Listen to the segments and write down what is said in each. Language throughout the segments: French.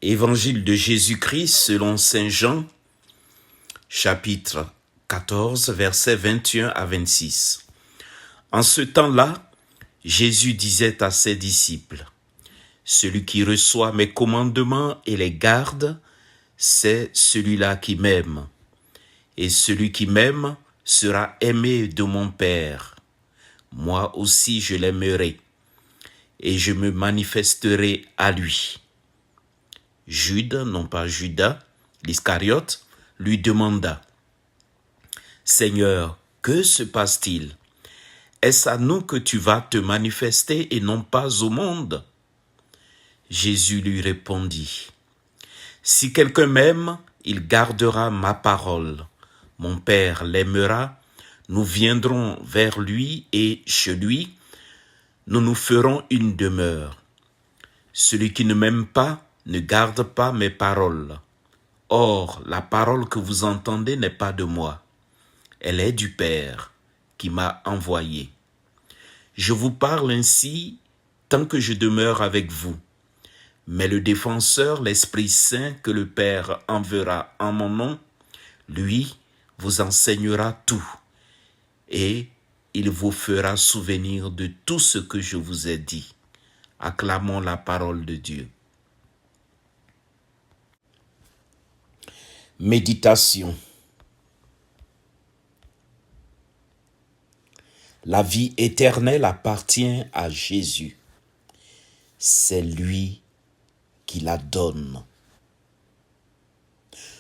Évangile de Jésus-Christ selon saint Jean, chapitre 14, versets 21 à 26. En ce temps-là, Jésus disait à ses disciples, « Celui qui reçoit mes commandements et les garde, c'est celui-là qui m'aime. Et celui qui m'aime sera aimé de mon Père. Moi aussi je l'aimerai, et je me manifesterai à lui. » Jude, non pas Judas, l'Iscariote, lui demanda, « Seigneur, que se passe-t-il? Est-ce à nous que tu vas te manifester et non pas au monde ?» Jésus lui répondit, « Si quelqu'un m'aime, il gardera ma parole. Mon Père l'aimera, nous viendrons vers lui et chez lui, nous nous ferons une demeure. Celui qui ne m'aime pas ne garde pas mes paroles. Or, la parole que vous entendez n'est pas de moi. Elle est du Père qui m'a envoyé. Je vous parle ainsi tant que je demeure avec vous. Mais le défenseur, l'Esprit Saint que le Père enverra en mon nom, lui vous enseignera tout et il vous fera souvenir de tout ce que je vous ai dit. Acclamons la parole de Dieu. Méditation. La vie éternelle appartient à Jésus. C'est lui qui la donne.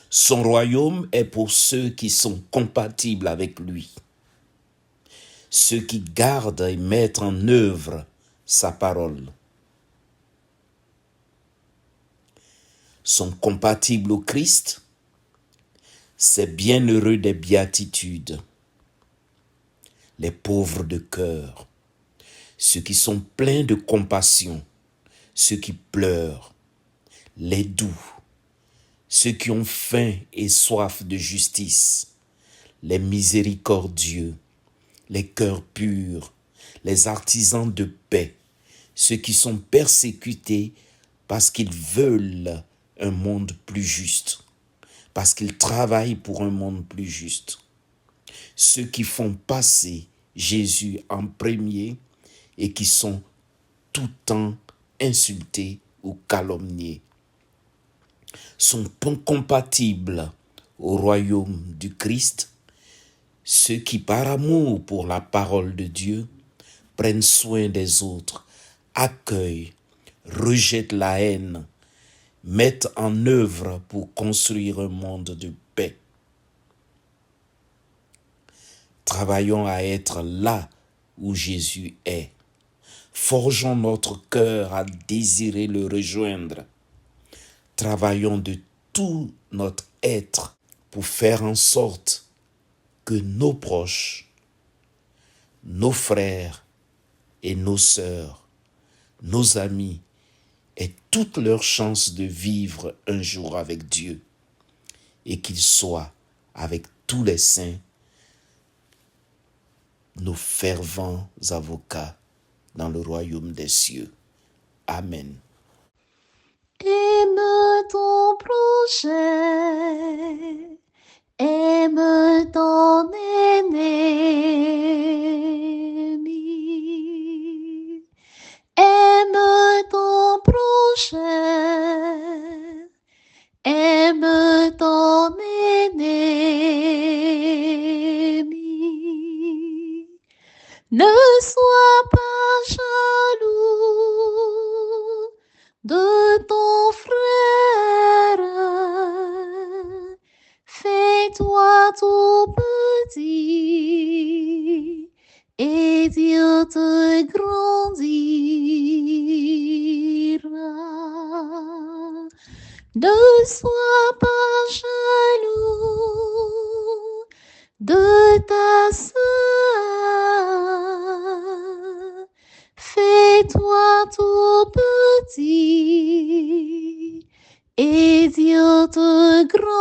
Son royaume est pour ceux qui sont compatibles avec lui, ceux qui gardent et mettent en œuvre sa parole. Sont compatibles au Christ, c'est bienheureux des béatitudes. Les pauvres de cœur, ceux qui sont pleins de compassion, ceux qui pleurent, les doux, ceux qui ont faim et soif de justice, les miséricordieux, les cœurs purs, les artisans de paix, ceux qui sont persécutés parce qu'ils veulent un monde plus juste, parce qu'ils travaillent pour un monde plus juste. Ceux qui font passer Jésus en premier et qui sont tout temps insultés ou calomniés, sont compatibles au royaume du Christ, ceux qui par amour pour la parole de Dieu prennent soin des autres, accueillent, rejettent la haine, mettent en œuvre pour construire un monde de paix. Travaillons à être là où Jésus est. Forgeons notre cœur à désirer le rejoindre. Travaillons de tout notre être pour faire en sorte que nos proches, nos frères et nos sœurs, nos amis aient toutes leurs chances de vivre un jour avec Dieu et qu'ils soient avec tous les saints nos fervents avocats dans le royaume des cieux. Amen. Aime ton prochain, aime ton ennemi, aime ton prochain, aime ton ennemi. Ne sois pas jaloux de ton frère, fais-toi tout petit et Dieu te grandira. Ne sois pas jaloux de ta sœur, fais-toi tout petit et Dieu te grandira.